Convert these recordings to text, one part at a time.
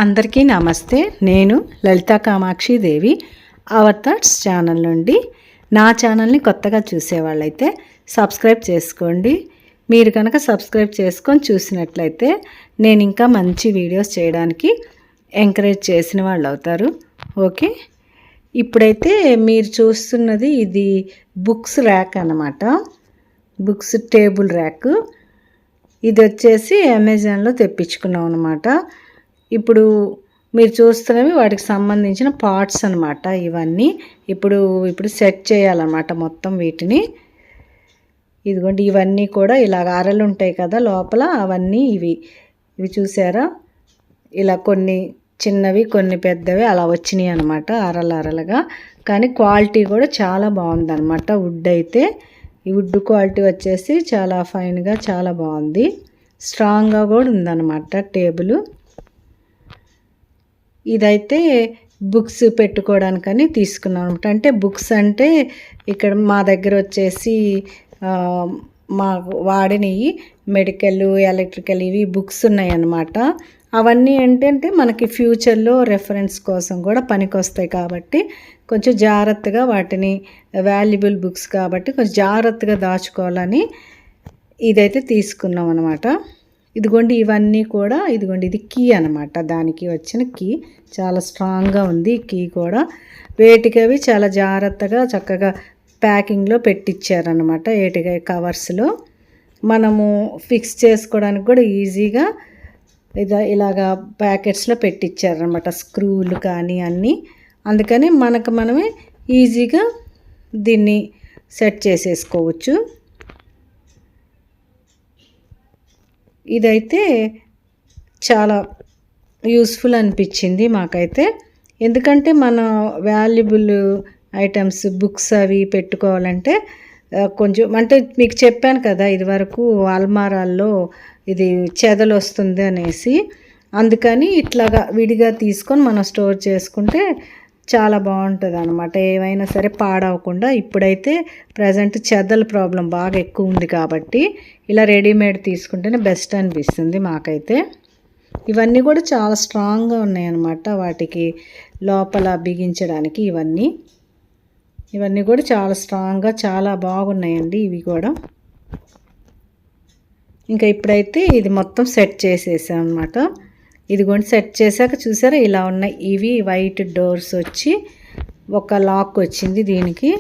అందరికీ నమస్తే. నేను లలితా కామాక్షి దేవి అవర్ థాట్స్ ఛానల్ నుండి. నా ఛానల్ని కొత్తగా చూసేవాళ్ళైతే సబ్స్క్రైబ్ చేసుకోండి. మీరు కనుక సబ్స్క్రైబ్ చేసుకొని చూసినట్లయితే నేను ఇంకా మంచి వీడియోస్ చేయడానికి ఎంకరేజ్ చేసిన వాళ్ళు అవుతారు. ఓకే, ఇప్పుడైతే మీరు చూస్తున్నది ఇది బుక్స్ ర్యాక్ అన్నమాట. Books table rack. ఇది వచ్చేసి అమెజాన్లో తెప్పించుకున్నాం అనమాట. ఇప్పుడు మీరు చూస్తున్నవి వాటికి సంబంధించిన పార్ట్స్ అనమాట. ఇవన్నీ ఇప్పుడు సెట్ చేయాలన్నమాట మొత్తం వీటిని. ఇదిగోండి, ఇవన్నీ కూడా ఇలాగ అరలు ఉంటాయి కదా లోపల, అవన్నీ ఇవి చూసారా, ఇలా కొన్ని చిన్నవి కొన్ని పెద్దవి అలా వచ్చినాయి అనమాట, అరలుగా. కానీ క్వాలిటీ కూడా చాలా బాగుందన్నమాట. వుడ్ అయితే ఈ వుడ్ క్వాలిటీ వచ్చేసి చాలా ఫైన్గా చాలా బాగుంది. స్ట్రాంగ్గా కూడా ఉందన్నమాట టేబుల్. ఇదైతే బుక్స్ పెట్టుకోవడానికని తీసుకున్నాం అనమాట. అంటే బుక్స్ అంటే ఇక్కడ మా దగ్గర వచ్చేసి మా వాడినవి మెడికల్, ఎలక్ట్రికల్ ఇవి బుక్స్ ఉన్నాయి అన్నమాట. అవన్నీ ఏంటంటే మనకి ఫ్యూచర్లో రెఫరెన్స్ కోసం కూడా పనికొస్తాయి కాబట్టి కొంచెం జాగ్రత్తగా వాటిని, వాల్యుబుల్ బుక్స్ కాబట్టి కొంచెం జాగ్రత్తగా దాచుకోవాలని ఇదైతే తీసుకున్నాం అనమాట. ఇదిగోండి, ఇవన్నీ కూడా ఇదిగోండి, ఇది కీ అనమాట. దానికి వచ్చిన కీ చాలా స్ట్రాంగ్గా ఉంది. కీ కూడా వేటికవి చాలా జాగ్రత్తగా చక్కగా ప్యాకింగ్లో పెట్టించారనమాట. ఏటిగా కవర్స్లో మనము ఫిక్స్ చేసుకోవడానికి కూడా ఈజీగా ఇలాగా ప్యాకెట్స్లో పెట్టించారనమాట. స్క్రూలు కానీ అన్నీ. అందుకని మనమే ఈజీగా దీన్ని సెట్ చేసేసుకోవచ్చు. ఇదైతే చాలా యూస్ఫుల్ అనిపించింది మాకైతే. ఎందుకంటే మన వాల్యుబుల్ ఐటమ్స్ బుక్స్ అవి పెట్టుకోవాలంటే కొంచెం, అంటే మీకు చెప్పాను కదా ఇదివరకు అల్మారాల్లో ఇది చెదలు వస్తుంది అనేసి, అందుకని ఇట్లాగా విడిగా తీసుకొని మనం స్టోర్ చేసుకుంటే చాలా బాగుంటుంది అనమాట. ఏమైనా సరే పాడవకుండా. ఇప్పుడైతే ప్రజెంట్ చెదల ప్రాబ్లం బాగా ఎక్కువ ఉంది కాబట్టి ఇలా రెడీమేడ్ తీసుకుంటేనే బెస్ట్ అనిపిస్తుంది మాకైతే. ఇవన్నీ కూడా చాలా స్ట్రాంగ్గా ఉన్నాయన్నమాట. వాటికి లోపల బిగించడానికి ఇవన్నీ కూడా చాలా స్ట్రాంగ్గా చాలా బాగున్నాయండి ఇవి కూడా. ఇంకా ఇప్పుడైతే ఇది మొత్తం సెట్ చేసేసాం అనమాట. ఇదిగోండి, సెట్ చేశాక చూసారా ఇలా ఉన్నాయి. ఇవి వైట్ డోర్స్ వచ్చి ఒక లాక్ వచ్చింది దీనికి.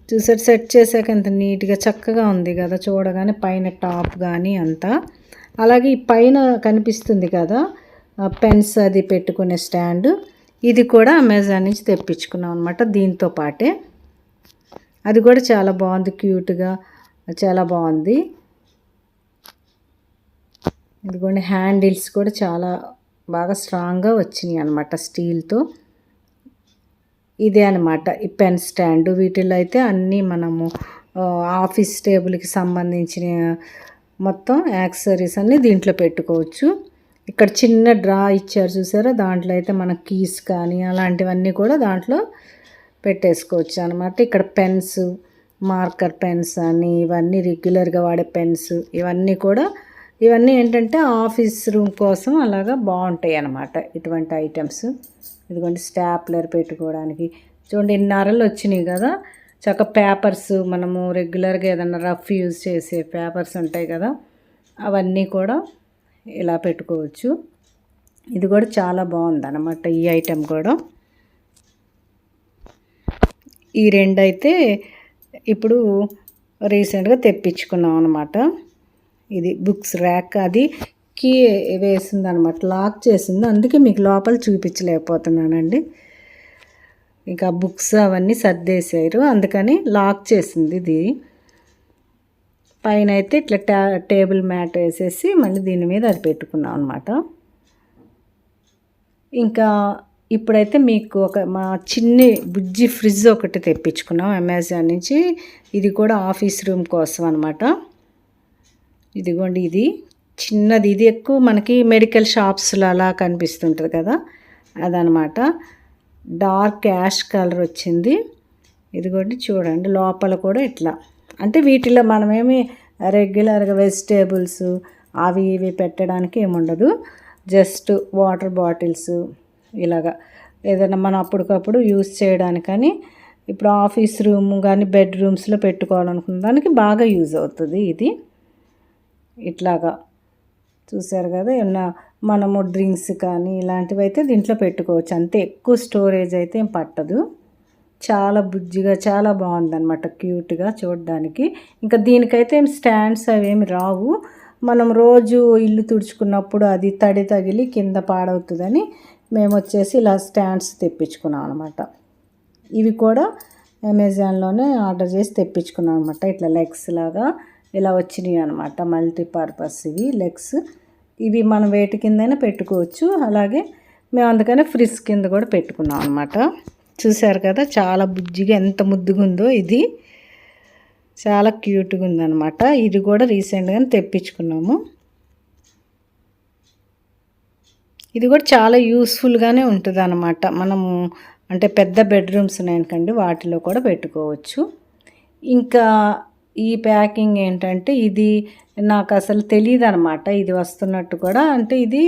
చూసారు, సెట్ చేశాక ఎంత నీట్గా చక్కగా ఉంది కదా చూడగానే. పైన టాప్ కానీ అంతా. అలాగే ఈ పైన కనిపిస్తుంది కదా పెన్స్ అది పెట్టుకునే స్టాండ్, ఇది కూడా అమెజాన్ నుంచి తెప్పించుకున్నాం అనమాట. దీంతో పాటే అది కూడా చాలా బాగుంది, క్యూట్గా చాలా బాగుంది. ఇదిగోండి, హ్యాండిల్స్ కూడా చాలా బాగా స్ట్రాంగ్గా వచ్చినాయి అనమాట స్టీల్తో. ఇదే అనమాట ఈ పెన్ స్టాండ్. వీటిల్లో అయితే అన్నీ మనము ఆఫీస్ టేబుల్కి సంబంధించిన మొత్తం యాక్సెసరీస్ అన్నీ దీంట్లో పెట్టుకోవచ్చు. ఇక్కడ చిన్న డ్రా ఇచ్చారు చూసారా, దాంట్లో అయితే మన కీస్ కానీ అలాంటివన్నీ కూడా దాంట్లో పెట్టేసుకోవచ్చు అనమాట. ఇక్కడ పెన్స్, మార్కర్ పెన్స్ అని ఇవన్నీ రెగ్యులర్గా వాడే పెన్స్, ఇవన్నీ ఏంటంటే ఆఫీస్ రూమ్ కోసం అలాగా బాగుంటాయి అన్నమాట ఇటువంటి ఐటమ్స్. ఇదిగోండి, స్టాప్లర్ పెట్టుకోవడానికి చూడండి ఎన్ని అరలు వచ్చినాయి కదా. చక్క పేపర్స్, మనము రెగ్యులర్గా ఏదన్నా రఫ్ యూజ్ చేసే పేపర్స్ ఉంటాయి కదా, అవన్నీ కూడా ఇలా పెట్టుకోవచ్చు. ఇది కూడా చాలా బాగుంది అన్నమాట ఈ ఐటెం కూడా. ఈ రెండైతే ఇప్పుడు రీసెంట్గా తెప్పించుకున్నాం అనమాట. ఇది బుక్స్ ర్యాక్, అది కీ వేసింది అనమాట, లాక్ చేసింది. అందుకే మీకు లోపల చూపించలేకపోతున్నానండి. ఇంకా బుక్స్ అవన్నీ సర్దేశారు, అందుకని లాక్ చేసింది ఇది. పైన అయితే ఇట్లా టేబుల్ మ్యాట్ వేసేసి మళ్ళీ దీని మీద అది పెట్టుకున్నాం అనమాట. ఇంకా ఇప్పుడైతే మీకు మా చిన్ని బుజ్జి ఫ్రిడ్జ్ ఒకటి తెప్పించుకున్నాం అమెజాన్ నుంచి. ఇది కూడా ఆఫీస్ రూమ్ కోసం అనమాట. ఇదిగోండి, ఇది చిన్నది. ఇది ఎక్కువ మనకి మెడికల్ షాప్స్లో అలా కనిపిస్తుంటుంది కదా, అదనమాట. డార్క్ యాష్ కలర్ వచ్చింది. ఇదిగోండి చూడండి, లోపల కూడా ఇట్లా. అంటే వీటిలో మనమేమి రెగ్యులర్గా వెజిటేబుల్స్ అవి ఇవి పెట్టడానికి ఏముండదు. జస్ట్ వాటర్ బాటిల్స్ ఇలాగా ఏదైనా మనం అప్పటికప్పుడు యూస్ చేయడానికని ఇప్పుడు ఆఫీస్ రూమ్ కానీ బెడ్రూమ్స్లో పెట్టుకోవాలనుకున్న దానికి బాగా యూజ్ అవుతుంది ఇది. ఇట్లాగా చూసారు కదా, ఏమన్నా మనము డ్రింక్స్ కానీ ఇలాంటివి అయితే దీంట్లో పెట్టుకోవచ్చు. అంతే, ఎక్కువ స్టోరేజ్ అయితే ఏం పట్టదు. చాలా బుజ్జిగా చాలా బాగుందన్నమాట, క్యూట్గా చూడడానికి. ఇంకా దీనికైతే ఏం స్టాండ్స్ అవేమి రావు. మనం రోజు ఇల్లు తుడుచుకున్నప్పుడు అది తడి తగిలి కింద పాడవుతుందని మేము వచ్చేసి ఇలా స్టాండ్స్ తెప్పించుకున్నాం అనమాట. ఇవి కూడా అమెజాన్లోనే ఆర్డర్ చేసి తెప్పించుకున్నాం అనమాట. ఇట్లా లెగ్స్ లాగా ఇలా వచ్చినాయి అనమాట, మల్టీపర్పస్ ఇవి లెగ్స్. ఇవి మనం వేటి కిందైనా పెట్టుకోవచ్చు. అలాగే మేము అందుకనే ఫ్రిడ్జ్ కింద కూడా పెట్టుకున్నాం అనమాట. చూసారు కదా, చాలా బుజ్జిగా ఎంత ముద్దుగా ఉందో. ఇది చాలా క్యూట్గా ఉందన్నమాట. ఇది కూడా రీసెంట్గానే తెప్పించుకున్నాము. ఇది కూడా చాలా యూస్ఫుల్గానే ఉంటుంది అన్నమాట. మనము అంటే పెద్ద బెడ్రూమ్స్ ఉన్నాయనుకోండి, వాటిలో కూడా పెట్టుకోవచ్చు. ఇంకా ఈ ప్యాకింగ్ ఏంటంటే, ఇది నాకు అసలు తెలియదు అనమాట ఇది వస్తున్నట్టు కూడా. అంటే ఇది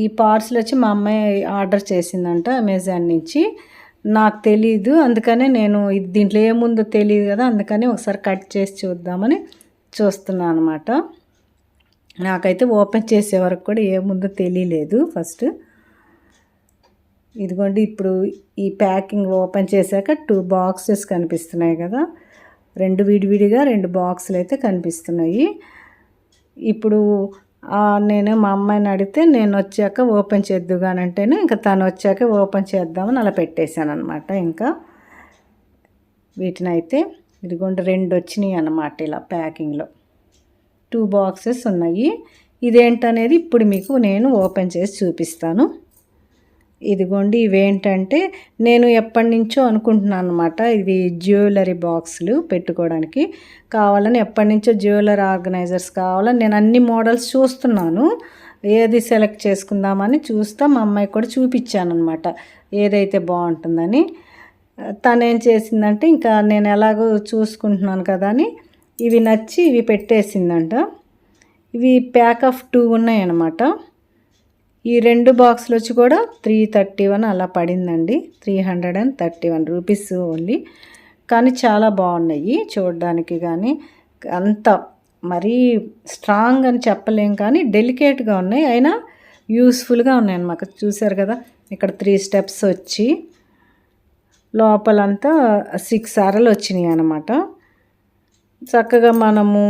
ఈ పార్సల్ వచ్చి మా అమ్మాయి ఆర్డర్ చేసిందంట అమెజాన్ నుంచి. నాకు తెలీదు, అందుకనే నేను ఇది దీంట్లో ఏముందో తెలియదు కదా, అందుకని ఒకసారి కట్ చేసి చూద్దామని చూస్తున్నాను అనమాట. నాకైతే ఓపెన్ చేసే వరకు కూడా ఏముందో తెలియలేదు ఫస్ట్. ఇదిగోండి, ఇప్పుడు ఈ ప్యాకింగ్ ఓపెన్ చేశాక 2 బాక్సెస్ కనిపిస్తున్నాయి కదా, 2 విడివిడిగా 2 బాక్సులు అయితే కనిపిస్తున్నాయి. ఇప్పుడు నేను మా అమ్మాయిని అడిగితే నేను వచ్చాక ఓపెన్ చేద్దుగానంటేనే ఇంకా తను వచ్చాక ఓపెన్ చేద్దామని అలా పెట్టేశాను అనమాట. ఇంకా వీటిని అయితే ఇదిగోండి 2 వచ్చినాయి అన్నమాట ఇలా ప్యాకింగ్లో. 2 బాక్సెస్ ఉన్నాయి. ఇదేంటనేది ఇప్పుడు మీకు నేను ఓపెన్ చేసి చూపిస్తాను. ఇదిగోండి, ఇవేంటంటే నేను ఎప్పటి నుంచో అనుకుంటున్నాను అనమాట. ఇవి జ్యువెలరీ బాక్సులు పెట్టుకోవడానికి కావాలని, ఎప్పటి నుంచో జ్యువెలరీ ఆర్గనైజర్స్ కావాలని నేను అన్ని మోడల్స్ చూస్తున్నాను. ఏది సెలెక్ట్ చేసుకుందామని చూస్తా మా అమ్మాయి కూడా చూపించాను అనమాట, ఏదైతే బాగుంటుందని. తనేం చేసిందంటే, ఇంకా నేను ఎలాగో చూసుకుంటున్నాను కదా అని ఇవి నచ్చి ఇవి పెట్టేసిందంట. ఇవి ప్యాక్ ఆఫ్ 2 ఉన్నాయన్నమాట. ఈ 2 బాక్సులు వచ్చి కూడా 331 అలా పడిందండి. 331 రూపీస్ ఓన్లీ. కానీ చాలా బాగున్నాయి చూడడానికి. కానీ అంత మరీ స్ట్రాంగ్ అని చెప్పలేం, కానీ డెలికేట్గా ఉన్నాయి, అయినా యూస్ఫుల్గా ఉన్నాయి అన్నమాట. చూసారు కదా, ఇక్కడ 3 స్టెప్స్ వచ్చి లోపలంతా 6 అరలు వచ్చినాయి అన్నమాట. చక్కగా మనము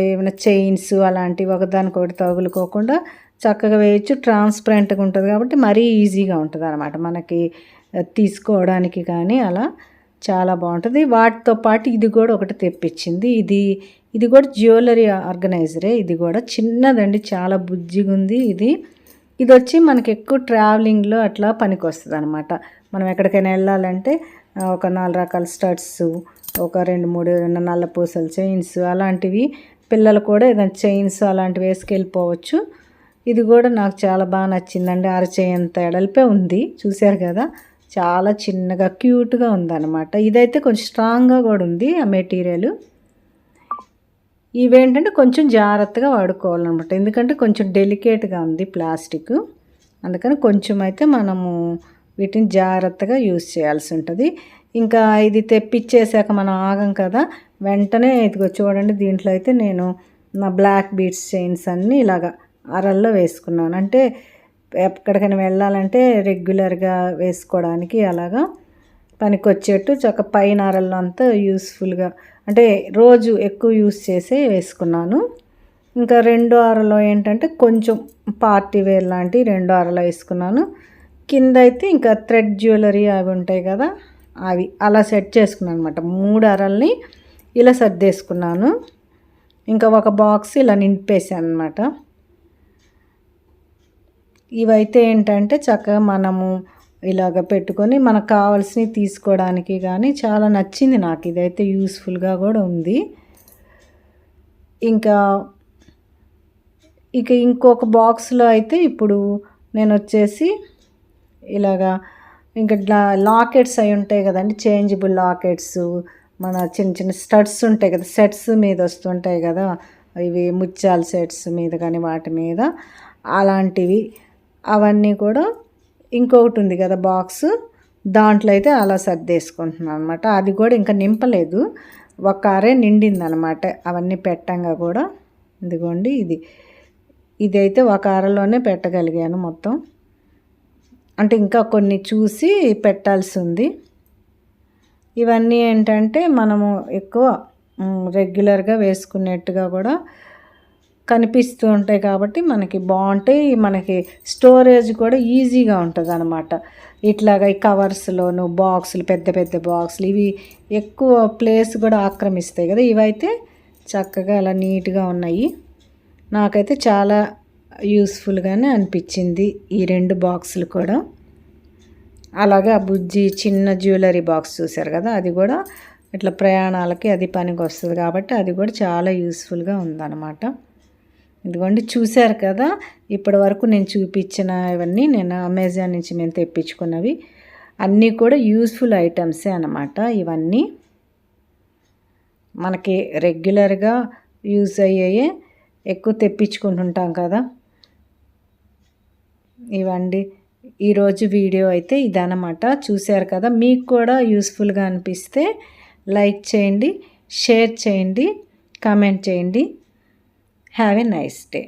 ఏమైనా చైన్స్ అలాంటివి ఒకదానికొకటి తగులుకోకుండా చక్కగా వేయచ్చు. ట్రాన్స్పరెంట్గా ఉంటుంది కాబట్టి మరీ ఈజీగా ఉంటుంది అనమాట మనకి తీసుకోవడానికి. కానీ అలా చాలా బాగుంటుంది. వాటితో పాటు ఇది కూడా ఒకటి తెప్పించింది. ఇది కూడా జ్యువెలరీ ఆర్గనైజరే. ఇది కూడా చిన్నదండి, చాలా బుజ్జిగా ఉంది. ఇది వచ్చి మనకి ఎక్కువ ట్రావెలింగ్లో అట్లా పనికి వస్తుంది అనమాట. మనం ఎక్కడికైనా వెళ్ళాలంటే ఒక 4 రకాల స్టడ్స్, ఒక 2-3 నల్ల పూసలు చైన్స్ అలాంటివి, పిల్లలు కూడా ఏదైనా చైన్స్ అలాంటివి వేసుకెళ్ళిపోవచ్చు. ఇది కూడా నాకు చాలా బాగా నచ్చిందండి. అరచేయంత ఎడల్పే ఉంది, చూశారు కదా, చాలా చిన్నగా క్యూట్గా ఉందన్నమాట. ఇదైతే కొంచెం స్ట్రాంగ్గా కూడా ఉంది ఆ మెటీరియల్. ఇవేంటంటే కొంచెం జాగ్రత్తగా వాడుకోవాలన్నమాట, ఎందుకంటే కొంచెం డెలికేట్గా ఉంది ప్లాస్టిక్. అందుకని కొంచెం అయితే మనము వీటిని జాగ్రత్తగా యూజ్ చేయాల్సి ఉంటుంది. ఇంకా ఇది తెప్పించేసాక మనం ఆగం కదా, వెంటనే ఇదిగో చూడండి, దీంట్లో అయితే నేను నా బ్లాక్ బీడ్స్ చైన్స్ అన్నీ ఇలాగా అరల్లో వేసుకున్నాను. అంటే ఎక్కడికైనా వెళ్ళాలంటే రెగ్యులర్గా వేసుకోవడానికి అలాగా పనికొచ్చేట్టు చక్క పైన అరల్లో అంతా యూస్ఫుల్గా, అంటే రోజు ఎక్కువ యూస్ చేసే వేసుకున్నాను. ఇంకా 2 అరలో ఏంటంటే కొంచెం పార్టీ వేర్ లాంటి 2 అరలో వేసుకున్నాను. కింద అయితే ఇంకా థ్రెడ్ జ్యువెలరీ అవి ఉంటాయి కదా, అవి అలా సెట్ చేసుకున్నాను అనమాట. 3 అరల్ని ఇలా సర్దేసుకున్నాను. ఇంకా ఒక బాక్స్ ఇలా నింపేసాను అనమాట. ఇవైతే ఏంటంటే చక్కగా మనము ఇలాగ పెట్టుకొని మనకు కావాల్సినవి తీసుకోవడానికి కానీ చాలా నచ్చింది నాకు. ఇదైతే యూస్ఫుల్గా కూడా ఉంది. ఇక ఇంకొక బాక్స్లో అయితే ఇప్పుడు నేను వచ్చేసి ఇలాగా ఇంకా లాకెట్స్ అవి ఉంటాయి కదండి, చేంజబుల్ లాకెట్స్, మన చిన్న చిన్న స్టడ్స్ ఉంటాయి కదా, సెట్స్ మీద వస్తుంటాయి కదా, ఇవి ముత్యాల సెట్స్ మీద కానీ వాటి మీద అలాంటివి అవన్నీ కూడా ఇంకొకటి ఉంది కదా బాక్స్, దాంట్లో అయితే అలా సర్దేసుకుంటున్నాను అనమాట. అది కూడా ఇంకా నింపలేదు, ఒక అరే నిండిందనమాట అవన్నీ పెట్టంగా కూడా. ఇదిగోండి ఇదైతే ఒక అరలోనే పెట్టగలిగాను మొత్తం, అంటే ఇంకా కొన్ని చూసి పెట్టాల్సి ఉంది. ఇవన్నీ ఏంటంటే మనము ఎక్కువ రెగ్యులర్గా వేసుకునేట్టుగా కూడా కనిపిస్తూ ఉంటాయి కాబట్టి మనకి బాగుంటాయి. మనకి స్టోరేజ్ కూడా ఈజీగా ఉంటుంది అనమాట. ఇట్లాగా ఈ కవర్స్లోను బాక్సులు, పెద్ద పెద్ద బాక్సులు ఇవి ఎక్కువ ప్లేస్ కూడా ఆక్రమిస్తాయి కదా. ఇవైతే చక్కగా అలా నీట్గా ఉన్నాయి. నాకైతే చాలా యూస్ఫుల్గానే అనిపించింది ఈ 2 బాక్సులు కూడా. అలాగే ఆ బుజ్జి చిన్న జ్యువెలరీ బాక్స్ చూసారు కదా, అది కూడా ఇట్లా ప్రయాణాలకి అది పనికి వస్తుంది కాబట్టి అది కూడా చాలా యూస్ఫుల్గా ఉందన్నమాట. ఇదిగోండి చూశారు కదా, ఇప్పటి వరకు నేను చూపించిన ఇవన్నీ నేను అమెజాన్ నుంచి మేము తెప్పించుకున్నవి అన్నీ కూడా యూస్ఫుల్ ఐటమ్సే అన్నమాట. ఇవన్నీ మనకి రెగ్యులర్గా యూజ్ అయ్యేయే ఎక్కువ తెప్పించుకుంటుంటాం కదా. ఇవండి ఈరోజు వీడియో అయితే ఇదన్నమాట. చూశారు కదా, మీకు కూడా యూస్ఫుల్గా అనిపిస్తే లైక్ చేయండి, షేర్ చేయండి, కామెంట్ చేయండి. Have a nice day.